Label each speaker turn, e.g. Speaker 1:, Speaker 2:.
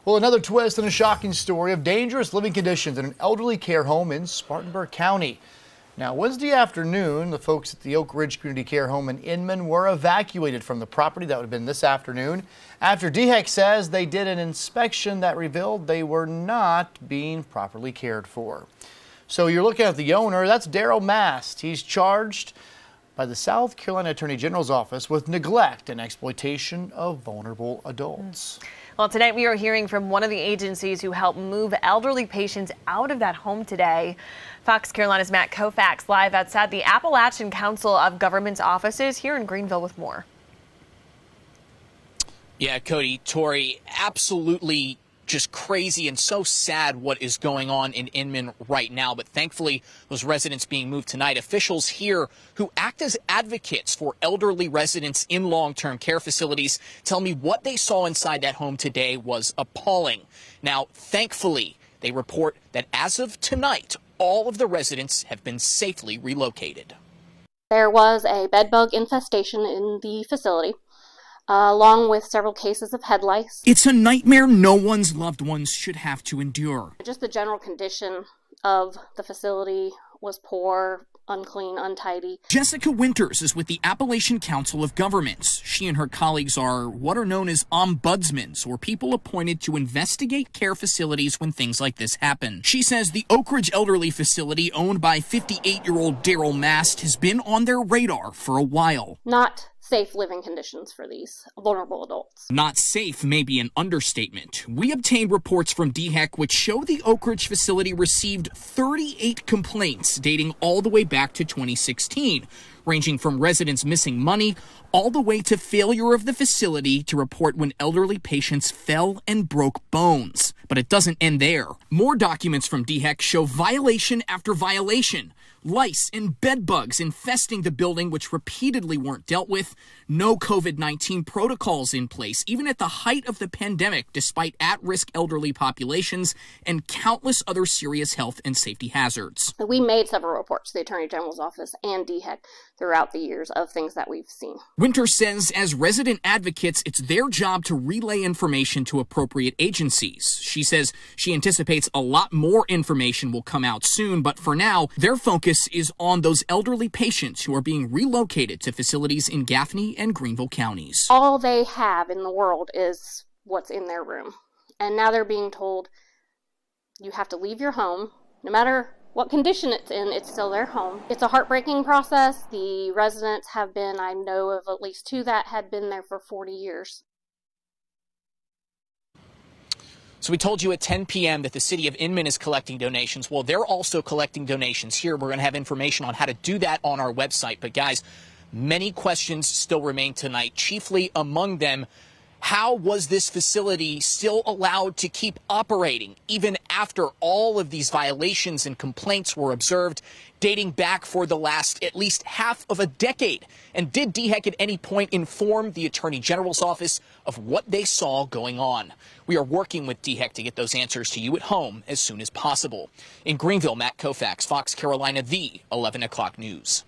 Speaker 1: Well, another twist in a shocking story of dangerous living conditions in an elderly care home in Spartanburg County. Now, Wednesday afternoon, the folks at the Oakridge Community Care Home in Inman were evacuated from the property. That would have been this afternoon after DHEC says they did an inspection that revealed they were not being properly cared for. So you're looking at the owner. That's Daryl Mast. He's charged by the South Carolina Attorney General's office with neglect and exploitation of vulnerable adults.
Speaker 2: Well, tonight we are hearing from one of the agencies who helped move elderly patients out of that home today. Fox Carolina's Matt Kaufax live outside the Appalachian Council of Governments offices here in Greenville with more.
Speaker 3: Yeah, Cody, Tori, absolutely just crazy and so sad what is going on in Inman right now. But thankfully, those residents being moved tonight, officials here who act as advocates for elderly residents in long-term care facilities tell me what they saw inside that home today was appalling. Now, thankfully, they report that as of tonight, all of the residents have been safely relocated.
Speaker 4: There was a bedbug infestation in the facility, along with several cases of head lice.
Speaker 5: It's a nightmare no one's loved ones should have to endure.
Speaker 4: Just the general condition of the facility was poor, unclean, untidy.
Speaker 5: Jessica Winters is with the Appalachian Council of Governments. She and her colleagues are what are known as ombudsmen, or people appointed to investigate care facilities when things like this happen. She says the Oakridge Elderly Facility, owned by 58-year-old Daryl Mast, has been on their radar for a while.
Speaker 4: Not safe living conditions for these vulnerable adults.
Speaker 5: Not safe may be an understatement. We obtained reports from DHEC which show the Oakridge facility received 38 complaints dating all the way back to 2016, ranging from residents missing money all the way to failure of the facility to report when elderly patients fell and broke bones. But it doesn't end there. More documents from DHEC show violation after violation. Lice and bed bugs infesting the building which repeatedly weren't dealt with, no COVID-19 protocols in place, even at the height of the pandemic, despite at-risk elderly populations, and countless other serious health and safety hazards.
Speaker 4: We made several reports to the Attorney General's office and DHEC throughout the years of things that we've seen.
Speaker 5: Winter says as resident advocates, it's their job to relay information to appropriate agencies. She says she anticipates a lot more information will come out soon, but for now, their focus is on those elderly patients who are being relocated to facilities in Gaffney and Greenville counties.
Speaker 4: All they have in the world is what's in their room. And now they're being told you have to leave your home. No matter what condition it's in, it's still their home. It's a heartbreaking process. The residents have been, I know of at least 2 that had been there for 40 years.
Speaker 3: So we told you at 10 p.m. that the city of Inman is collecting donations. Well, they're also collecting donations here. We're going to have information on how to do that on our website. But guys, many questions still remain tonight, chiefly among them, how was this facility still allowed to keep operating even after all of these violations and complaints were observed dating back for the last at least half of a decade? And did DHEC at any point inform the Attorney General's office of what they saw going on? We are working with DHEC to get those answers to you at home as soon as possible. In Greenville, Matt Kaufax, Fox Carolina, the 11 o'clock news.